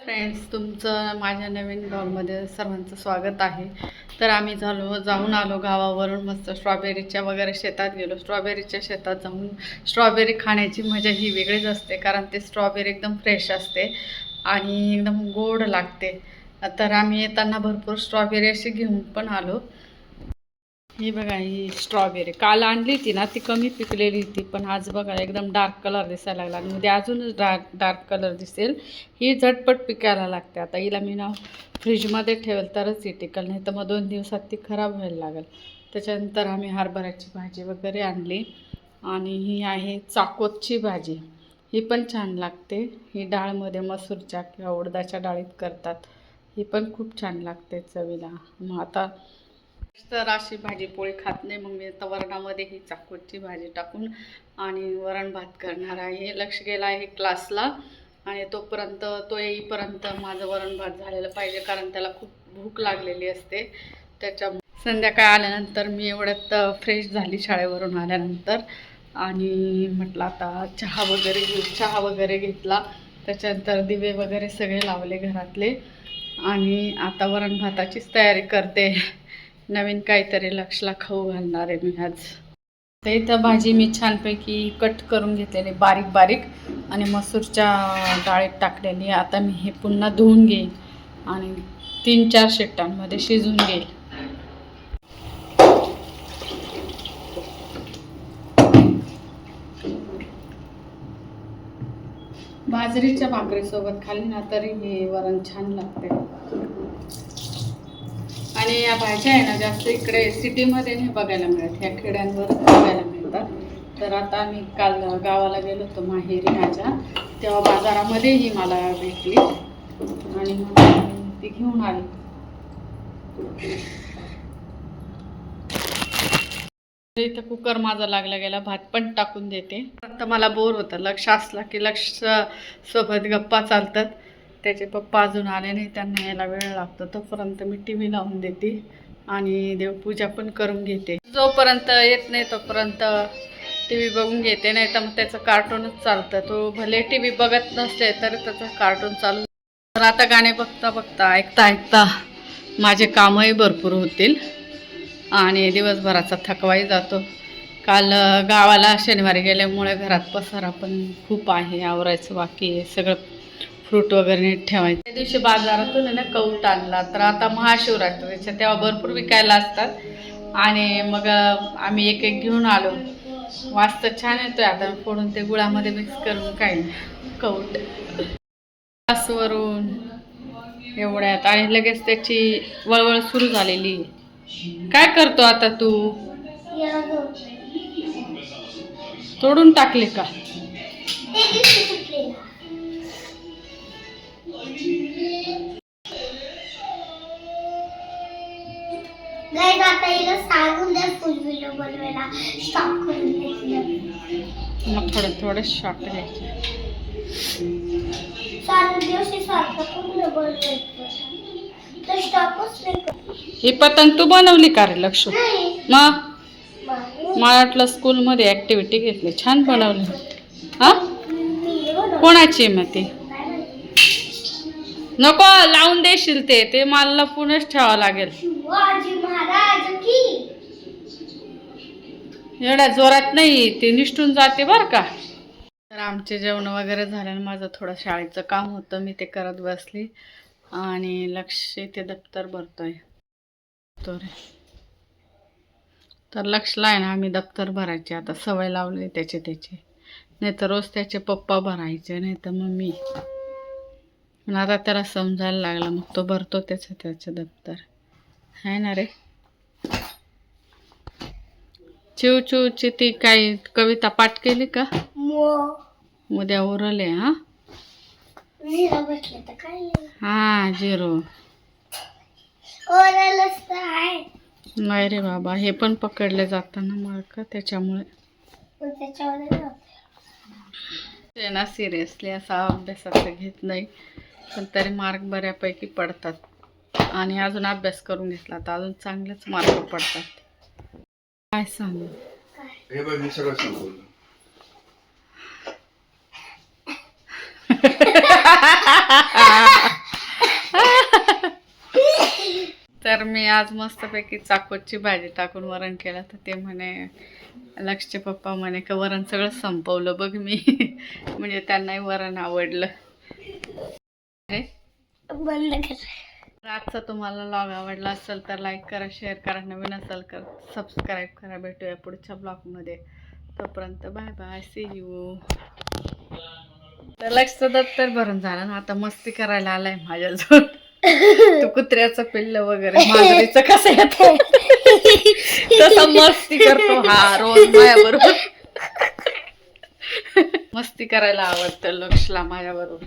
Friends, तुमचं माझ्या नवीन ब्लॉगमध्ये सर्वांचं स्वागत आहे. तर आम्ही जाऊन आलो गावावरून. मस्त स्ट्रॉबेरीच्या वगैरे शेतात गेलो. स्ट्रॉबेरीच्या शेतात जाऊन स्ट्रॉबेरी खाण्याची मजा ही वेगळीच असते, कारण ते स्ट्रॉबेरी एकदम फ्रेश असते आणि एकदम गोड लागते. तर आम्ही येताना भरपूर स्ट्रॉबेरी अशी घेऊन पण आलो. ही बघा, ही स्ट्रॉबेरी काल आणली होती ना, ती कमी पिकलेली होती, पण आज बघा एकदम डार्क कलर दिसायला लागला आणि उद्या अजूनच डार्क कलर दिसेल. ही झटपट पिकायला लागते. आता हिला मी ना फ्रीजमध्ये ठेवेल तरच ही टिकल, नाही तर मग 2 दिवसात ती खराब व्हायला लागेल. त्याच्यानंतर आम्ही हरभऱ्याची भाजी वगैरे आणली आणि ही आहे चाकोतची भाजी. ही पण छान लागते. ही डाळमध्ये मसूरच्या किंवा उडदाच्या डाळीत करतात. ही पण खूप छान लागते चवीला. मग आता तर अशी भाजी पोळी खात नाही, मग मी आता वरणामध्ये ही चाकूची भाजी टाकून आणि वरण भात करणार आहे. लक्ष गेला आहे क्लासला आणि तोपर्यंत तो येईपर्यंत माझं वरण भात झालेलं पाहिजे, कारण त्याला खूप भूक लागलेली असते. संध्याकाळी आल्यानंतर मी एवढ्यात फ्रेश झाली शाळेवरून आल्यानंतर आणि म्हटलं आता चहा वगैरे घेतला. त्याच्यानंतर दिवे वगैरे सगळे लावले घरातले आणि आता वरण भाताचीच तयारी करते. नवीन काहीतरी लक्षला खाऊ घालणार आहे मी आज. तर इथं भाजी मी छानपैकी कट करून घेतलेली बारीक बारीक आणि मसूरच्या डाळीत टाकलेली. आता मी हे पुन्हा धुवून घेईन आणि 3-4 शिट्ट्यांमध्ये शिजवून घेईल. बाजरीच्या भाकरीसोबत खाल्ली ना तरी हे वरण छान लागते. आणि या भाज्या आहे ना जास्त इकडे सिटीमध्ये नाही बघायला मिळत, ह्या खेड्यांवर बघायला मिळतात. तर आता मी काल गावाला गेलो होतो माहेरी माझ्या, तेव्हा बाजारामध्ये ही मला भेटली आणि मग ती घेऊन आली. इथं कुकर माझा लागला गेला, भात पण टाकून देते. आता मला बोर होतं. लक्ष असला की लक्ष सोबत गप्पा चालतात. त्याचे पप्पा अजून आले नाही, त्यांना यायला वेळ लागतो. तोपर्यंत मी टी व्ही लावून देते आणि देवपूजा पण करून घेते. जोपर्यंत येत नाही तोपर्यंत टी व्ही बघून घेते, नाही तर मग त्याचं कार्टूनच चालतं. तो भले टी व्ही बघत नसले तरी त्याचं कार्टून चालू. तर आता गाणे बघता बघता ऐकता माझे कामही भरपूर होतील आणि दिवसभराचा थकवाही जातो. काल गावाला शनिवारी गेल्यामुळे घरात पसारा पण खूप आहे, आवरायचं बाकी आहे. सगळं फ्रूट वगैरे नीट ठेवायचं. त्या दिवशी बाजारातून ना कौट आणला, तर आता महाशिवरात्रीच्या तेव्हा भरपूर विकायला असतात आणि मग आम्ही एक घेऊन आलो. वास छान येतोय. आता फोडून ते गुळामध्ये मिक्स करून काय कौट गॅसवरून एवढ्यात आणि लगेच त्याची वळवळ सुरू झालेली. काय करतो आता तू? तोडून टाकले का? मग थोडं शॉर्ट घ्यायचे. ही पतंग तू बनवली का रे लक्ष? मग मला वाटलं स्कूलमध्ये ॲक्टिव्हिटी घेतली. छान बनवली. हां, कोणाची मग ती? नको लावून देशील ते मला लपूनच ठेवावं लागेल. एवढ्या जोरात नाही, ते निष्ठून जाते बरं का. तर आमचे जेवण वगैरे झाल्यानं माझं थोडं शाळेचं काम होतं, मी ते करत बसली आणि लक्ष ते दप्तर भरतोय. तर लक्षला आहे ना, आम्ही दप्तर भरायचे आता सवय लावली त्याचे. नाही तर रोज त्याचे पप्पा भरायचे, नाही तर मग मी. पण आता त्याला समजायला लागलं, मग तो भरतो त्याचं दप्तर. आहे ना रे? चिवची ती काही कविता पाठ केली का? उद्या ओरल आहे. हा 0 नाही रे बाबा, हे पण पकडले जाताना मार्क, त्याच्यामुळे ते ना सिरियसली असा अभ्यासाचं घेत नाही, पण तरी मार्क बऱ्यापैकी पडतात. आणि अजून अभ्यास करून घेतला तर अजून चांगलेच मार्क पडतात. काय सांगू? हे बघ, मी सगळं सांगू. तर मी आज मस्तपैकी चाकोची भाजी टाकून वरण केलं, तर ते म्हणे लक्षचे पप्पा म्हणे का वरण सगळं संपवलं बघ मी. म्हणजे त्यांनाही वरण आवडलं. बंद कर. आजचा तुम्हाला व्लॉग आवडला असेल तर लाईक करा, शेअर करा, नवीन असेल तर सबस्क्राईब करा. भेटूया पुढच्या ब्लॉगमध्ये. तोपर्यंत बाय बाय, सी यू. तर लक्षचं दप्तर भरून झालं ना, आता मस्ती करायला आलाय माझ्याजवळ. तू कुत्र्याचं पिल्ल वगैरे मांजरीचं कसं येतं तसं मस्ती करतो हा रोज माझ्याबरोबर. मस्ती करायला आवडतं लक्षला माझ्याबरोबर.